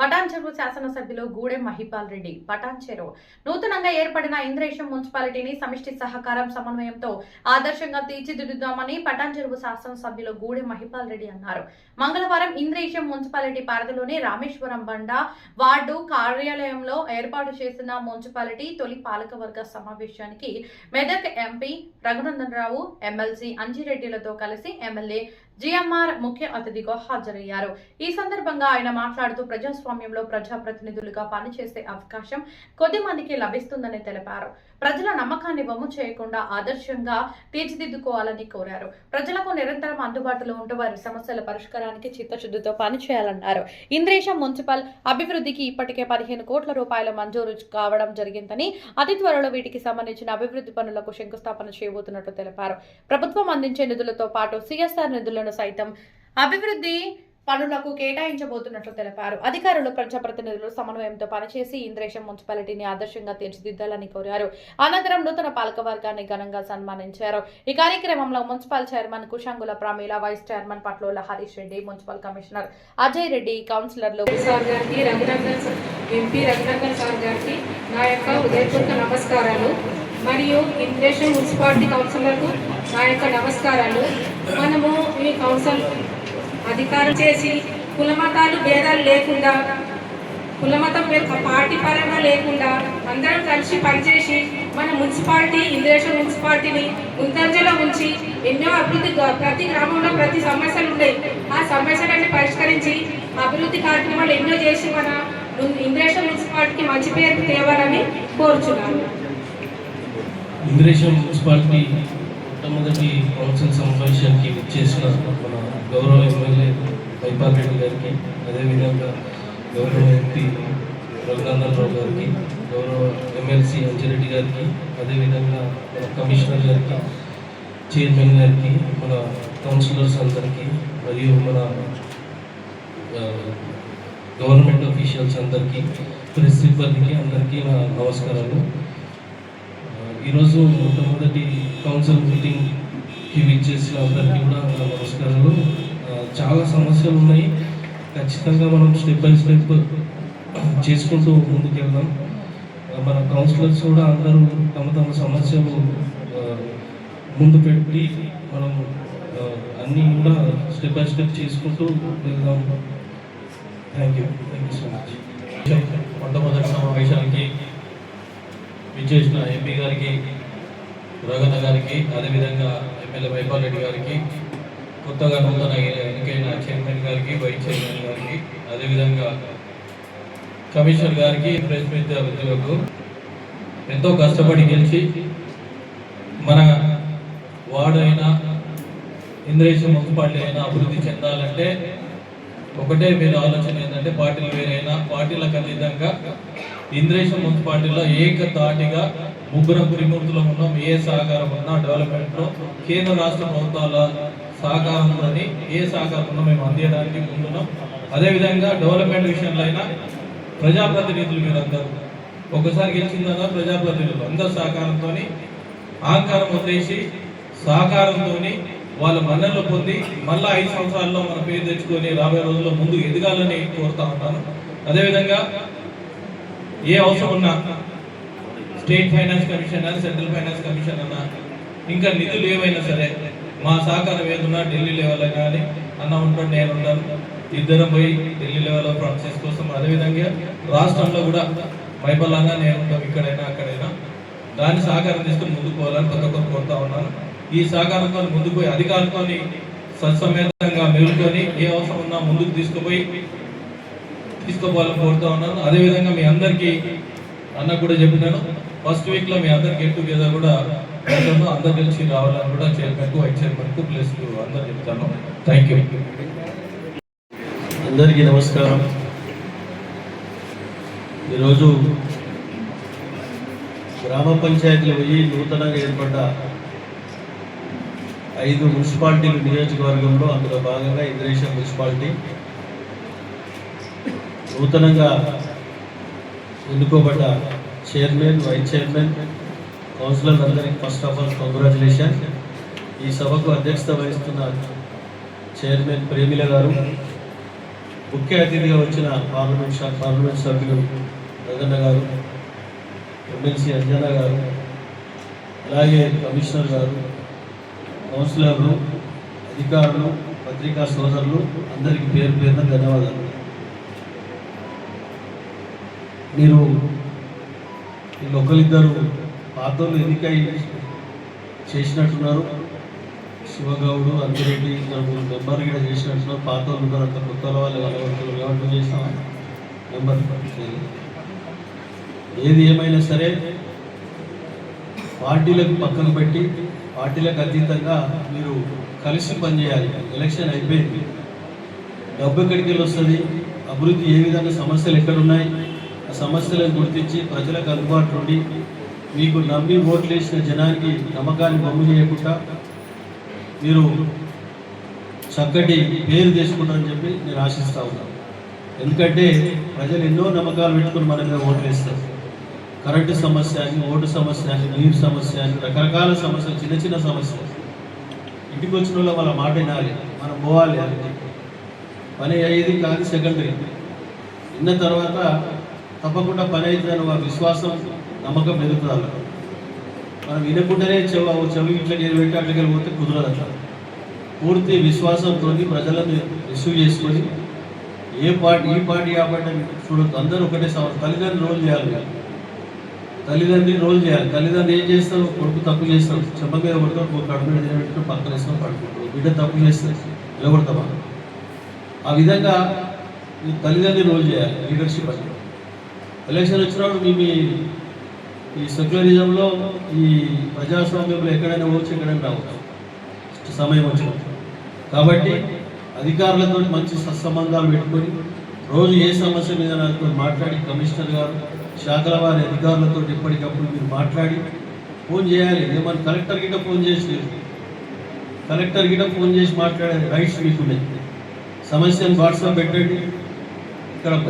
పటాన్చెరు శాసనసభ్యులు గూడెం మహిపాల్ రెడ్డి పటాన్చెరు నూతనంగా ఏర్పడిన ఇంద్రేశం మున్సిపాలిటీని సమిష్టి సహకారం సమన్వయంతో ఆదర్శంగా తీర్చిదిద్దుదామని పటాన్చెరు శాసనసభ్యులు గూడెం మహిపాల్ రెడ్డి అన్నారు. మంగళవారం ఇంద్రేశం మున్సిపాలిటీ పరిధిలోని రామేశ్వరం బండ వార్డు కార్యాలయంలో ఏర్పాటు చేసిన మున్సిపాలిటీ తొలి పాలకవర్గ సమావేశానికి మెదక్ ఎంపీ రఘునందన్ రావు, ఎమ్మెల్సీ అంజిరెడ్డిలతో కలిసి ఎమ్మెల్యే జిఎంఆర్ ముఖ్య అతిథిగా హాజరయ్యారు. ఈ సందర్భంగా ఆయన మాట్లాడుతూ ప్రజాస్వామ్యంలో ప్రజాప్రతినిధులుగా పనిచేసే అవకాశం కొద్ది మందికి లభిస్తుందని తెలిపారు. ప్రజల నమ్మకాన్ని వమ్ము చేయకుండా ఆదర్శంగా తీర్చిదిద్దుకోవాలని కోరారు. ప్రజలకు నిరంతరం అందుబాటులో ఉంటూ వారి సమస్యల పరిష్కారానికి చిత్తశుద్ధితో పనిచేయాలన్నారు. ఇంద్రేశం మున్సిపల్ అభివృద్ధికి ఇప్పటికే 15 కోట్ల రూపాయల మంజూరు కావడం జరిగిందని, అతి త్వరలో వీటికి సంబంధించిన అభివృద్ధి పనులకు శంకుస్థాపన చేయబోతున్నట్టు తెలిపారు. ప్రభుత్వం అందించే నిధులతో పాటు సిఎస్ఆర్ నిధులను సైతం అభివృద్ధి పనులకు కేటాయించబోతున్నట్లు తెలిపారు. అధికారులు, ప్రజాప్రతినిధులు సమన్వయంతో పనిచేసి ఇంద్రేశం మున్సిపాలిటీని ఆదర్శంగా తీర్చిదిద్దాలని కోరారు. అనంతరం నూతన పాలకవర్గాన్ని ఘనంగా సన్మానించారు. ఈ కార్యక్రమంలో municipal chairman Kushangula Pramila, vice chairman Patlola Harish Reddy, municipal commissioner Ajay Reddy, కౌన్సిలర్లు నా యొక్క హృదయపూర్వక నమస్కారాలు మరియు ఇంద్రేశం మున్సిపాలిటీ కౌన్సిలర్కు నా యొక్క నమస్కారాలు. మనము ఈ కౌన్సిల్ అధికారం చేసి కులమతాలు భేదాలు లేకుండా, కులమతం పార్టీ పరంగా లేకుండా అందరం కలిసి పనిచేసి మన మున్సిపాలిటీ ఇంద్రేశం మున్సిపాలిటీని ముందంజలో ఉంచి ఎన్నో అభివృద్ధి, ప్రతి గ్రామంలో ప్రతి సమస్యలు ఉన్నాయి, ఆ సమస్యలన్నీ పరిష్కరించి అభివృద్ధి కార్యక్రమాలు ఎన్నో చేసి మన ఇంద్రేశం మున్సిపాలిటీకి మంచి పేరు తేవాలని కోరుచున్నాను. ఇంద్రేశం మున్సిపాలిటీ మొట్టమొదటి కౌన్సిల్ సమావేశానికి విచ్చేసిన మన గౌరవ ఎమ్మెల్యే మహిపాల్ రెడ్డి గారికి, అదేవిధంగా గౌరవ ఎంపీ రఘునందన్ రావు గారికి, గౌరవ ఎమ్మెల్సీ అంజిరెడ్డి గారికి, అదేవిధంగా మన కమిషనర్ గారికి, చైర్మన్ గారికి, మన కౌన్సిలర్స్ అందరికీ, మరియు మన గవర్నమెంట్ అఫీషియల్స్ అందరికీ, ప్రెస్ సిబ్బందికి అందరికీ నా నమస్కారాలు. ఈరోజు మొట్టమొదటి కౌన్సిల్ మీటింగ్కి విచ్చేసిన అందరికీ కూడా నమస్కారాలు. చాలా సమస్యలు ఉన్నాయి, ఖచ్చితంగా మనం స్టెప్ బై స్టెప్ చేసుకుంటూ ముందుకెళ్దాం. మన కౌన్సిలర్స్ కూడా అందరూ తమ తమ సమస్యలు ముందు పెట్టి మనం అన్నీ కూడా స్టెప్ బై స్టెప్ చేసుకుంటూ వెళ్దాం. Thank you so much. మొట్టమొదటి సమావేశానికి విచ్చేసిన ఎంపీ గారికి, రఘునంద గారికి, అదేవిధంగా ఎమ్మెల్యే మహిపాల్ రెడ్డి గారికి, కొత్తగా నూతన ఎన్నికైన చైర్మన్ గారికి, వైస్ చైర్మన్ గారికి, అదేవిధంగా కమిషనర్ గారికి, ప్రెస్ మిత్రులకు ఎంతో కష్టపడి గెలిచి మన వార్డు అయినా ఇంద్రేశం మున్సిపాలిటీ అయినా అభివృద్ధి చెందాలంటే ఒకటే మీరు ఆలోచన ఏంటంటే, పార్టీలు వేరైనా పార్టీలకు అతీతంగా ఇంద్రేశం మున్సిపాలిటీలో ఏకతాటిగా ముగ్గురం త్రిమూర్తులు ఉన్నాం. ఏ సహకారం ఉన్నా డెవలప్మెంట్లో కేంద్ర రాష్ట్ర ప్రభుత్వాల సహకారం ఉన్నది, ఏ సహకారం ఉన్నా మేము అందించడానికి ముందున్నాం. అదేవిధంగా డెవలప్మెంట్ విషయంలో అయినా ప్రజాప్రతినిధులు మీరందరూ ఒకసారి గెలిచిందన్నా ప్రజాప్రతినిధులు అందరూ సహకారంతో, అహంకారం వదిలేసి సహకారంతో వాళ్ళ మన్ననలు పొంది మళ్ళీ 5 సంవత్సరాల్లో మన పేరు తెచ్చుకొని రాబోయే రోజుల్లో ముందు ఎదగాలని కోరుతా ఉంటాను. అదేవిధంగా ఏ అవసరం ఉన్నా స్టేట్ ఫైనాన్స్ కమిషన్ అని, సెంట్రల్ ఫైనాన్స్ కమిషన్ అన్నా, ఇంకా నిధులు ఏవైనా సరే మా సహకారం ఏదున్నా ఢిల్లీ లెవెల్ కానీ అన్న ఉంటాడు, నేను ఉంటాను, ఇద్దరం పోయి ఢిల్లీ లెవెల్లో ప్రాసెస్ కోసం. అదేవిధంగా రాష్ట్రంలో కూడా మైబల్లాగా నేను ఉంటాం, ఇక్కడైనా అక్కడైనా దాన్ని సహకారం తీసుకొని ముందుకు పోవాలని ప్రతి ఒక్కరు కోరుతా ఉన్నాను. ఈ సహకారంతో ముందుకు పోయి అధికారులతో సత్సమేతంగా మెలుకొని ఏ అవసరం ఉన్నా ముందుకు తీసుకోవాలని కోరుతా ఉన్నాను. అదేవిధంగా మీ అందరికీ అన్న కూడా చెప్పినాను, ఫస్ట్ వీక్లో మీ అందరు గెట్ టుగెదర్ కూడా అందరు కలిసి రావాలని కూడా చైర్మన్కు, వైస్ చైర్మన్కు, ప్లస్ అందరు చెప్తాను. Thank you. అందరికీ నమస్కారం. ఈరోజు గ్రామ పంచాయతీలు పోయి నూతనంగా ఏర్పడ్డ 5 మున్సిపాలిటీలు నియోజకవర్గంలో, అందులో భాగంగా ఇంద్రేశం మున్సిపాలిటీ నూతనంగా ఎన్నుకోబడ్డ చైర్మన్, వైస్ చైర్మన్, కౌన్సిలర్ అందరికీ ఫస్ట్ ఆఫ్ ఆల్ కంగ్రాచులేషన్. ఈ సభకు అధ్యక్షత వహిస్తున్న చైర్మన్ ప్రేమిల గారు, ముఖ్య అతిథిగా వచ్చిన పార్లమెంట్ సభ్యులు రగన్న గారు, ఎమ్మెల్సీ అంజన గారు, అలాగే కమిషనర్ గారు, కౌన్సిలర్లు, అధికారులు, పత్రికా సోదరులు అందరికీ పేరు పేరున ధన్యవాదాలు. మీరు ఒకరిద్దరు పాతోళ్ళు ఎన్నికై చేసినట్టున్నారు. శివగౌడు, అంతిరెడ్డి మెంబర్ కూడా చేసినట్టున్నారు. పాతోళ్ళు ఉన్నారు, అంత కొత్త వాళ్ళు కాబట్టి చేసిన మెంబర్. ఏది ఏమైనా సరే పార్టీలకు పక్కన పెట్టి పార్టీలకు అతీతంగా మీరు కలిసి పనిచేయాలి. ఎలక్షన్ అయిపోయింది, డబ్బు ఎక్కడికి వెళ్ళి వస్తుంది, అభివృద్ధి ఏ విధంగా సమస్యలు ఎక్కడున్నాయి, ఆ సమస్యలను గుర్తించి ప్రజలకు అందుబాటులో ఉండి మీకు నమ్మి ఓట్లు వేసిన జనానికి నమ్మకాన్ని బొమ్మ చేయకుండా మీరు చక్కటి పేరు తీసుకుంటారని చెప్పి నేను ఆశిస్తూ ఉన్నాను. ఎందుకంటే ప్రజలు ఎన్నో నమ్మకాలు పెట్టుకుని మన మీద ఓట్లు వేస్తారు. కరెంటు సమస్య అని, ఓటు సమస్య అని, నీరు సమస్య అని, రకరకాల సమస్యలు, చిన్న చిన్న సమస్యలు. ఇంటికి వచ్చిన వాళ్ళ మాట వినాలి, మనం పోవాలి. అది పని అయ్యేది కాదు, సెకండరీ. విన్న తర్వాత తప్పకుండా పని అవుతుందని వాళ్ళ విశ్వాసం, నమ్మకం పెరుగుతుంది. మనం వినకుండానే చెవి ఇట్లకి పెట్టి అట్లకి పోతే కుదరదు. అట్లా పూర్తి విశ్వాసంతో ప్రజలను రిసీవ్ చేసుకొని ఈ పార్టీ ఆ పార్టీ చూడద్దు. అందరూ ఒకటే తల్లిదండ్రులు రోల్ చేయాలి. తల్లిదండ్రులు ఏం చేస్తారు? కొడుకు తప్పు చేస్తారు, చెంప మీద కొడతారు, కడుపు మీద పెట్టుకుని పక్కన వేస్తాం, పడుకుంటారు. బిడ్డ తప్పు చేస్తారు, నిలబడతామా? ఆ విధంగా మీ తల్లిదండ్రులు రోల్ చేయాలి, లీడర్షిప్ అంటే. ఎలక్షన్ వచ్చినప్పుడు మీ ఈ సెక్యులరిజంలో, ఈ ప్రజాస్వామ్యంలో ఎక్కడైనా పోవచ్చు, ఎక్కడైనా రావచ్చు సమయం వచ్చినప్పుడు. కాబట్టి అధికారులతో మంచి సత్సంబంధాలు పెట్టుకొని రోజు ఏ సమస్య మీద నాతో మాట్లాడి, కమిషనర్ గారు, శాఖల వారి అధికారులతో ఎప్పటికప్పుడు మీరు మాట్లాడి ఫోన్ చేయాలి. ఏమన్నా కలెక్టర్ గిట్ట ఫోన్ చేసి మాట్లాడే రైట్స్ మీకున్నాయి. సమస్యను వాట్సాప్ పెట్టండి,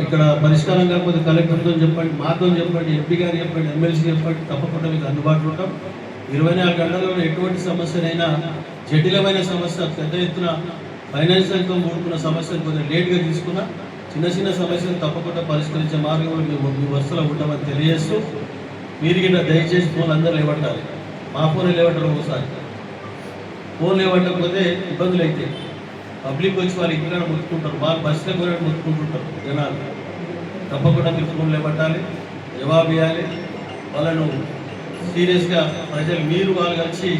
ఇక్కడ పరిష్కారం కాకపోతే కలెక్టర్తో చెప్పండి, మాతో చెప్పండి, ఎంపీ గారు చెప్పండి, ఎమ్మెల్సీ చెప్పండి. తప్పకుండా మీకు అందుబాటులో ఉంటాం. 24 గంటల్లో ఎటువంటి సమస్యనైనా, జటిలమైన సమస్య, పెద్ద ఎత్తున ఫైనాన్షియల్తో కూడుకున్న సమస్యను కొంచెం లేట్గా తీసుకున్నా, చిన్న చిన్న సమస్యలు తప్పకుండా పరిష్కరించే మార్గంలో మీ వరుసలో ఉంటామని తెలియజేస్తూ, మీరు గిట్ట దయచేసి ఫోన్ అందరూ లేవట్టాలి. మా ఫోన్ లేవట్టడం ఒకసారి. ఫోన్ లేవట్టకపోతే ఇబ్బందులు అయితే పబ్లిక్ వచ్చి వాళ్ళ ఇంటికాడ ముట్టుకుంటారు, వాళ్ళు బస్సులో కూడా ముట్టుకుంటుంటారు జనాలు. తప్పకుండా మీరు ఫోన్ లేవట్టాలి, జవాబు ఇవ్వాలి. వాళ్ళను సీరియస్గా ప్రజలు మీరు వాళ్ళు కలిసి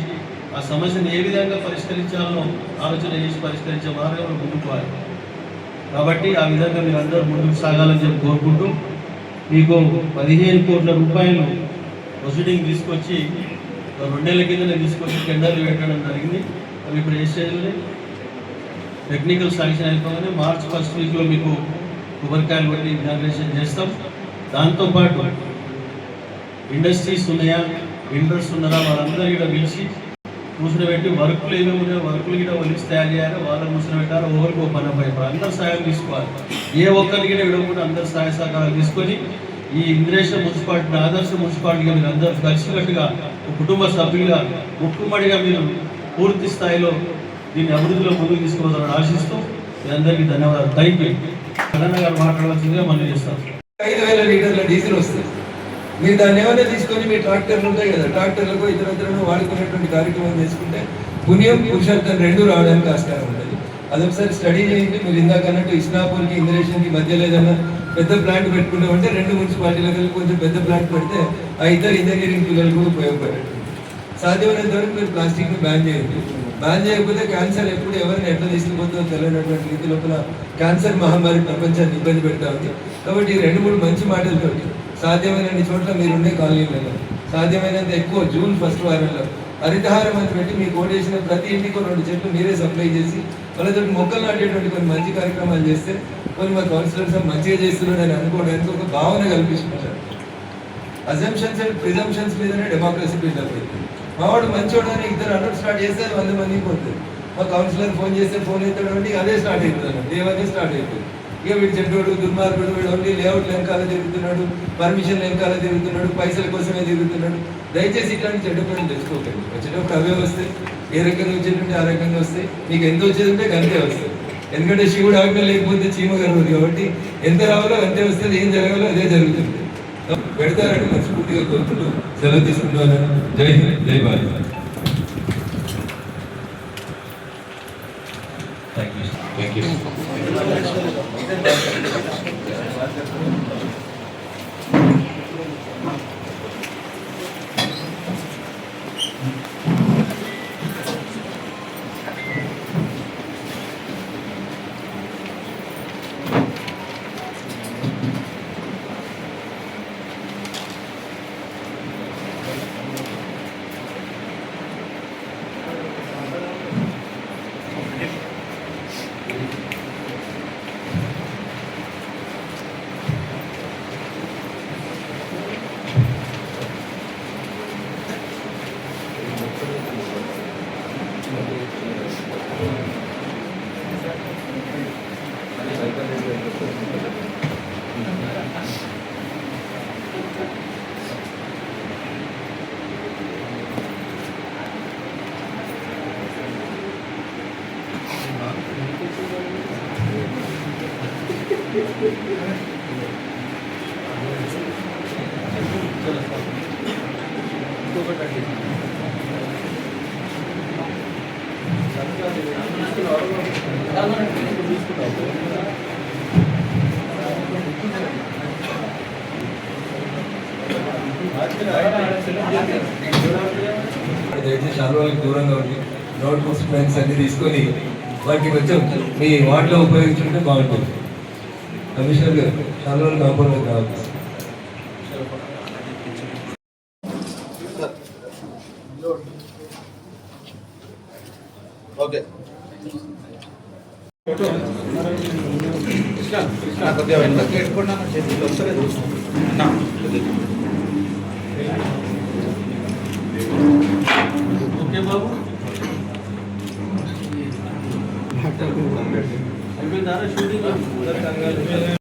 ఆ సమస్యను ఏ విధంగా పరిష్కరించాలో ఆలోచన చేసి పరిష్కరించే మార్గంలో ముందుకు పోవాలి. కాబట్టి ఆ విధంగా మీరు అందరూ ముందుకు సాగాలని చెప్పి కోరుకుంటూ, మీకు 15 కోట్ల రూపాయలు ప్రొసీడింగ్ తీసుకొచ్చి 2 నెలల కింద తీసుకొచ్చి టెండర్లు పెట్టడం జరిగింది. అవి ఇప్పుడు ఏ స్టేజ్లో టెక్నికల్ శాంక్షన్ అయిపోగానే మార్చ్ 1st వీక్లో మీకు కొబ్బరికాయలు పెట్టి ఇనాగ్రేషన్ చేస్తాం. దాంతోపాటు ఇండస్ట్రీస్ ఉన్నాయా, బిల్డర్స్ ఉన్నారా, వాళ్ళందరూ ఇక్కడ పిలిచి కూర్చుని పెట్టి వర్కులు ఏమేమి ఉన్నాయో వర్కులు కూడా వాళ్ళకి తయారు చేయాలి, వాళ్ళని కూర్చుని పెట్టాలి. ఒకరికి ఒక పని అయిపోయి అందరు సహాయం తీసుకోవాలి. ఏ ఒక్కరికి కూడా విడవకుండా అందరు సహాయ సహకారాలు తీసుకొని ఈ ఇంద్రేశ్వర మున్సిపాలిటీని ఆదర్శ మున్సిపాలిటీగా మీరు అందరూ కలిసికట్టుగా ఒక కుటుంబ సభ్యులుగా ముక్కుమడిగా మీరు పూర్తి స్థాయిలో దీన్ని అభివృద్ధిలో ముందుకు తీసుకుపోతారని ఆశిస్తూ మీ అందరికీ ధన్యవాదాలు. Thank you. కళ్యాణ గారు మాట్లాడవలసిందిగా మనం చేస్తాం. 5,000 లీటర్ల డీజిల్ వస్తుంది. మీరు దాన్ని ఏమైనా తీసుకొని మీ ట్రాక్టర్లు ఉంటాయి కదా, ట్రాక్టర్లకు ఇతరత్రను వాడుకునేటువంటి కార్యక్రమం చేసుకుంటే పుణ్యం పురుషార్థం 2 రావడానికి ఆస్కారం ఉంటుంది. అదొకసారి స్టడీ చేయండి. మీరు ఇందాక అన్నట్టు ఇస్నాపూర్కి ఇంద్రేషన్కి మధ్యలో ఏదైనా పెద్ద ప్లాంట్ పెట్టుకుంటామంటే 2 మున్సిపాలిటీలకు కొంచెం పెద్ద ప్లాంట్ పెడితే ఆ ఇద్దరు ఇంజనీరింగ్ పిల్లలకు కూడా ఉపయోగపడేది. సాధ్యమైనంత వరకు మీరు ప్లాస్టిక్ని బ్యాన్ చేయండి. బ్యాన్ చేయకపోతే క్యాన్సర్ ఎప్పుడు ఎవరిని ఎట్లా తీసుకుపోతుందో తెలియనటువంటి రీతి లోపల క్యాన్సర్ మహమ్మారి ప్రపంచాన్ని ఇబ్బంది పెడతా ఉంది. కాబట్టి 2-3 మంచి మాటలతో సాధ్యమైనన్ని చోట్ల మీరుండే కాలనీలలో సాధ్యమైనంత ఎక్కువ జూన్ 1st వారంలో హరితహారం అని పెట్టి మీకు ఓటేసిన ప్రతి ఇంటికి 2 చెట్లు మీరే సప్లై చేసి వాళ్ళతో మొక్కలు నాటేటువంటి కొన్ని మంచి కార్యక్రమాలు చేస్తే కొన్ని మా కౌన్సిలర్స్ మంచిగా చేస్తున్నారని అనుకోవడానికి ఒక భావన కల్పిస్తున్నారు. అజంప్షన్స్ అండ్ ప్రిజంప్షన్స్ మీదనే డెమోక్రసీ బిల్డప్ అవుతుంది. మావాడు మంచోడు అని ఇద్దరు అన్నట్టు స్టార్ట్ చేస్తే 100 మందికి పోతుంది. మా కౌన్సిలర్ ఫోన్ చేస్తే ఫోన్ ఎత్తాడు అంటే అదే స్టార్ట్ అవుతుంది అన్నట్టు, దేవన్నీ స్టార్ట్ అవుతుంది. ఇక వీడు చెడ్డోడు, దుర్మార్గుడు, వీడు ఓన్లీ లేఅవుట్లు వెనకాల తిరుగుతున్నాడు, పర్మిషన్ వెనకాల తిరుగుతున్నాడు, పైసల కోసమే తిరుగుతున్నాడు. దయచేసి ఇట్లాంటి చెడ్డ పనులు తెచ్చుకోకండి. వచ్చేటప్పుడు అవే వస్తాయి, ఏ రకంగా వచ్చేటంటే ఆ రకంగా వస్తాయి. మీకు ఎంత వచ్చేది ఉంటే గంటే వస్తాయి. ఎందుకంటే శివుడు ఆజ్ఞ లేకపోతే చీమ కలవదు కాబట్టి ఎంత రావాలో అంతే వస్తుంది, ఏం జరగాలో అదే జరుగుతుంది. పెడతారని మనస్ఫూర్తిగా కోరుకుంటూ సెలవు తీసుకుంటున్నాను. జై హింద్, జై భారత్. Thank you. దయచేసి శాలువాలకు దూరంగా ఉండి నోట్ బుక్స్ పెన్స్ అన్ని తీసుకొని వాటికి కొంచెం మీ వార్డులో ఉపయోగించుకుంటే బాగుంటుంది. కమిషనర్ గారు శాలువాలు కాంపౌండ్లోకి రావాలి. ఓకే ఓకే బాబు అయిపోయిందా షూటింగ్?